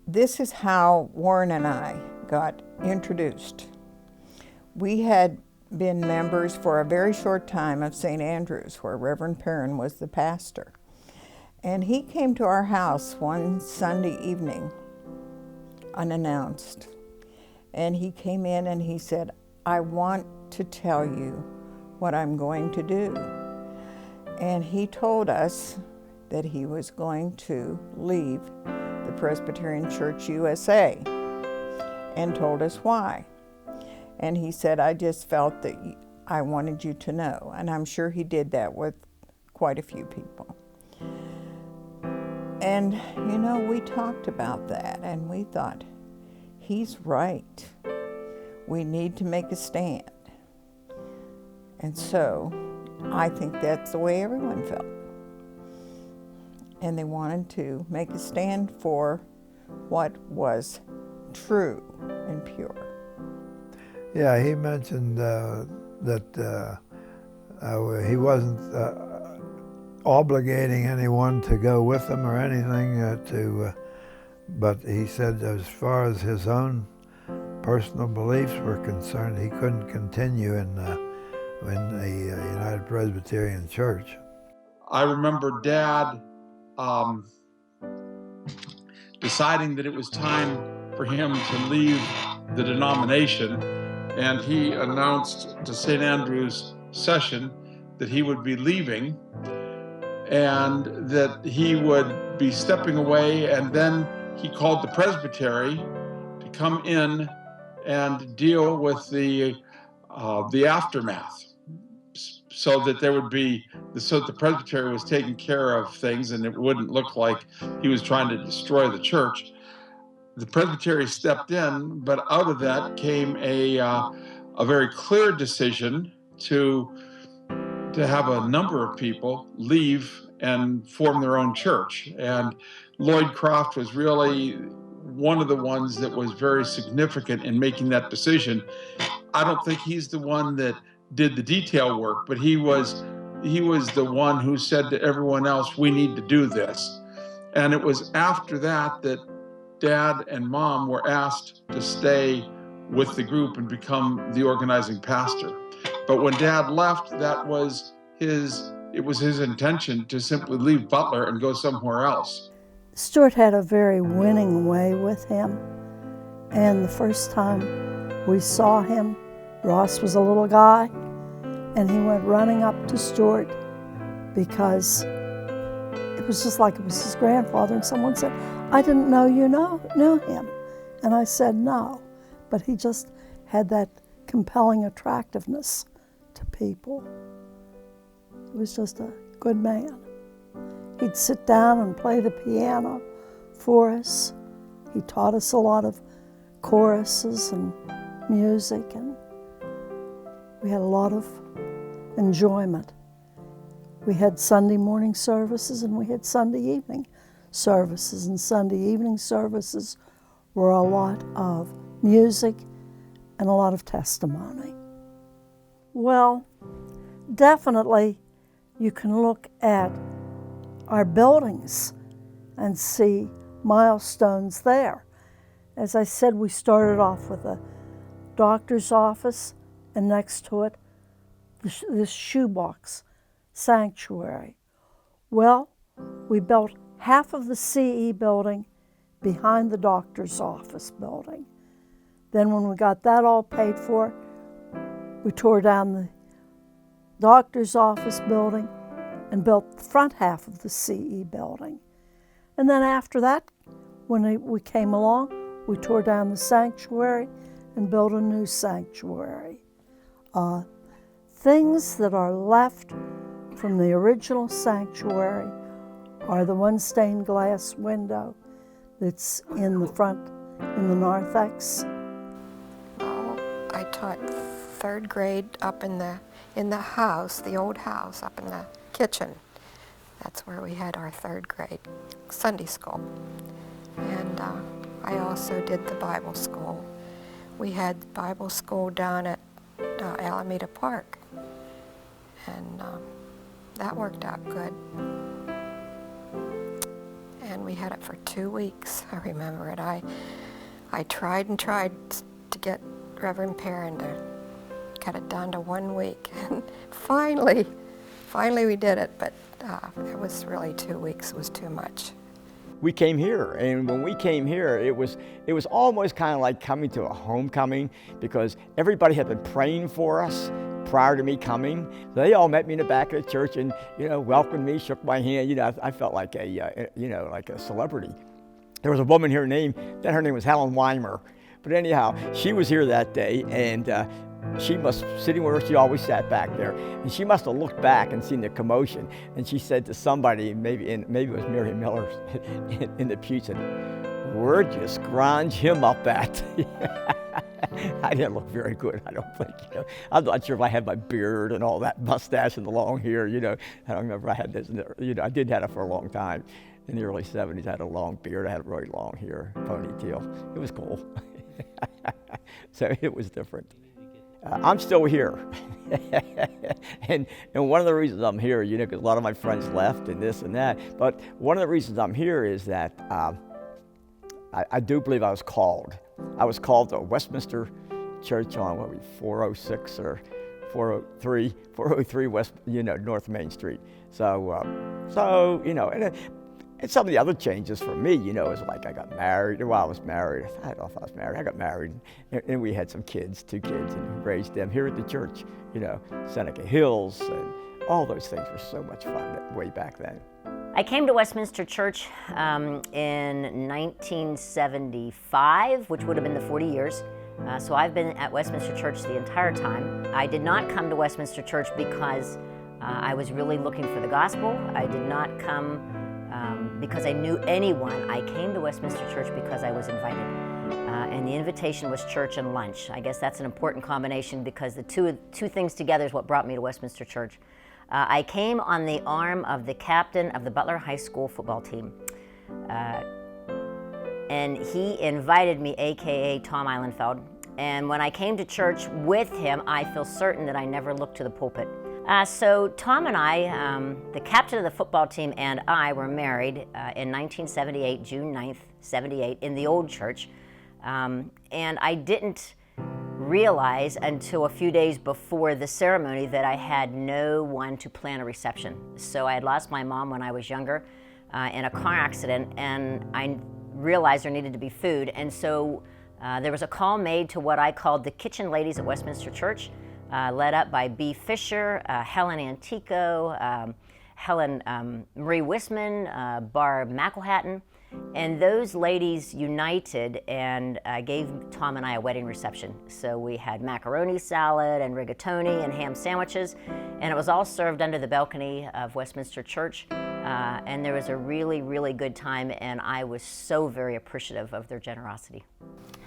This is how Warren and I got introduced. We had been members for a very short time of St. Andrew's, where Reverend Perrin was the pastor. And he came to our house one Sunday evening, unannounced. And he came in and he said, "I want to tell you what I'm going to do." And he told us that he was going to leave the Presbyterian Church USA, and told us why. And he said, "I just felt that I wanted you to know." And I'm sure he did that with quite a few people. And, you know, we talked about that and we thought, he's right. We need to make a stand. And so I think that's the way everyone felt. And they wanted to make a stand for what was true and pure. Yeah, he mentioned that he wasn't obligating anyone to go with him or anything but he said as far as his own personal beliefs were concerned, he couldn't continue in the United Presbyterian Church. I remember Dad deciding that it was time for him to leave the denomination, and he announced to St. Andrew's session that he would be leaving and that he would be stepping away, and then he called the presbytery to come in and deal with the aftermath, so that the presbytery was taking care of things and it wouldn't look like he was trying to destroy the church. The presbytery stepped in, but out of that came a very clear decision to have a number of people leave and form their own church. And Lloyd Croft was really one of the ones that was very significant in making that decision. I don't think he's the one that did the detail work, but he was the one who said to everyone else, "We need to do this." And it was after that that Dad and Mom were asked to stay with the group and become the organizing pastor. But when Dad left, it was his intention to simply leave Butler and go somewhere else. Stuart had a very winning way with him, and the first time we saw him, Ross was a little guy, and he went running up to Stuart because it was just like it was his grandfather, and someone said, "I didn't know you knew him." And I said, "No," but he just had that compelling attractiveness to people. He was just a good man. He'd sit down and play the piano for us. He taught us a lot of choruses and music, and we had a lot of enjoyment. We had Sunday morning services and we had Sunday evening services, and Sunday evening services were a lot of music and a lot of testimony. Well, definitely you can look at our buildings and see milestones there. As I said, we started off with a doctor's office, and next to it, this shoebox sanctuary. Well, we built half of the CE building behind the doctor's office building. Then when we got that all paid for, we tore down the doctor's office building and built the front half of the CE building. And then after that, when we came along, we tore down the sanctuary and built a new sanctuary. Things that are left from the original sanctuary are the one stained glass window that's in the front, in the narthex. I taught third grade up in the house, the old house, up in the kitchen. That's where we had our third grade Sunday school. And I also did the Bible school. We had Bible school down at Alameda Park, and that worked out good. and we had it for 2 weeks. I remember it. I tried and tried to get Reverend Perrin to cut it down to 1 week, and finally we did it, but it was really 2 weeks was too much. We came here, and when we came here, it was almost kind of like coming to a homecoming, because everybody had been praying for us prior to me coming. So they all met me in the back of the church and, welcomed me, shook my hand. I felt like like a celebrity. There was a woman here her name was Helen Weimer. But anyhow, she was here that day, and she must, sitting where she always sat back there, and she must have looked back and seen the commotion, and she said to somebody, maybe it was Mary Miller in the pew, said, "Where'd you scrounge him up at?" I didn't look very good, I don't think. I'm not sure if I had my beard and all that mustache and the long hair. I don't remember I had this. I did have it for a long time. In the early 70s, I had a long beard. I had really long hair, ponytail. It was cool. So it was different. I'm still here. and one of the reasons I'm here, because a lot of my friends left and this and that, but one of the reasons I'm here is that I do believe I was called. I was called to Westminster Church on 406 or 403 West, North Main Street. And some of the other changes for me, is like I got married. Well, I was married. I don't know if I was married. I got married, and we had some kids, 2 kids, and raised them here at the church. Seneca Hills, and all those things were so much fun way back then. I came to Westminster Church in 1975, which would have been the 40 years. So I've been at Westminster Church the entire time. I did not come to Westminster Church because I was really looking for the gospel. I did not come because I knew anyone. I came to Westminster Church because I was invited. And the invitation was church and lunch. I guess that's an important combination, because the two things together is what brought me to Westminster Church. I came on the arm of the captain of the Butler High School football team. And he invited me, AKA Tom Eilenfeld. And when I came to church with him, I feel certain that I never looked to the pulpit. So Tom and I, the captain of the football team and I, were married in 1978, June 9th, 78, in the old church. And I didn't realize until a few days before the ceremony that I had no one to plan a reception. So I had lost my mom when I was younger in a car accident, and I realized there needed to be food. And so there was a call made to what I called the kitchen ladies at Westminster Church, led up by B. Fisher, Helen Antico, Helen Marie Wisman, Barb McElhatton. And those ladies united and gave Tom and I a wedding reception. So we had macaroni salad and rigatoni and ham sandwiches, and it was all served under the balcony of Westminster Church. And there was a really, really good time, and I was so very appreciative of their generosity.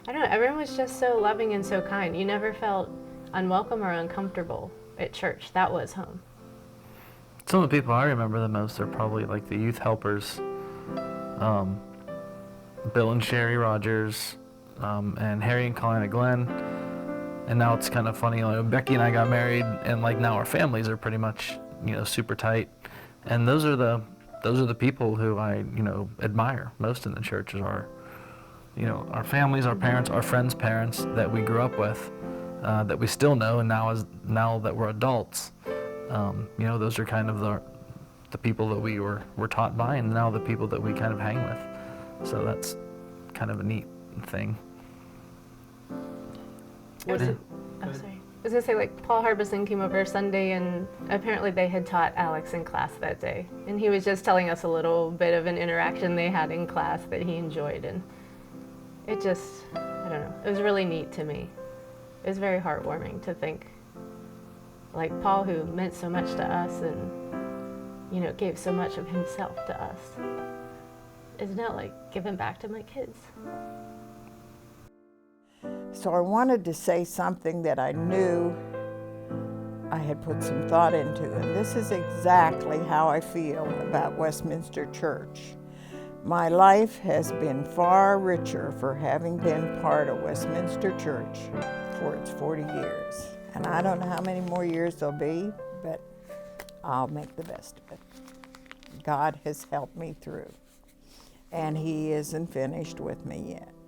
I don't know, everyone was just so loving and so kind. You never felt unwelcome or uncomfortable at church. That was home. Some of the people I remember the most are probably like the youth helpers. Bill and Sherry Rogers, and Harry and Colina Glenn. And now it's kind of funny, Becky and I got married, and now our families are pretty much, super tight. And those are the people who I, admire most in the church, is our families, our parents, our friends' parents that we grew up with, that we still know, and now that we're adults, those are kind of the people that we were taught by, and now the people that we kind of hang with. So that's kind of a neat thing. I was going to say, Paul Harbison came over Sunday, and apparently they had taught Alex in class that day. And he was just telling us a little bit of an interaction they had in class that he enjoyed. And it just, I don't know, it was really neat to me. It was very heartwarming to think, Paul, who meant so much to us and gave so much of himself to us, is now giving back to my kids. So I wanted to say something that I knew I had put some thought into, and this is exactly how I feel about Westminster Church. My life has been far richer for having been part of Westminster Church for its 40 years. And I don't know how many more years there'll be, but I'll make the best of it. God has helped me through. and he isn't finished with me yet.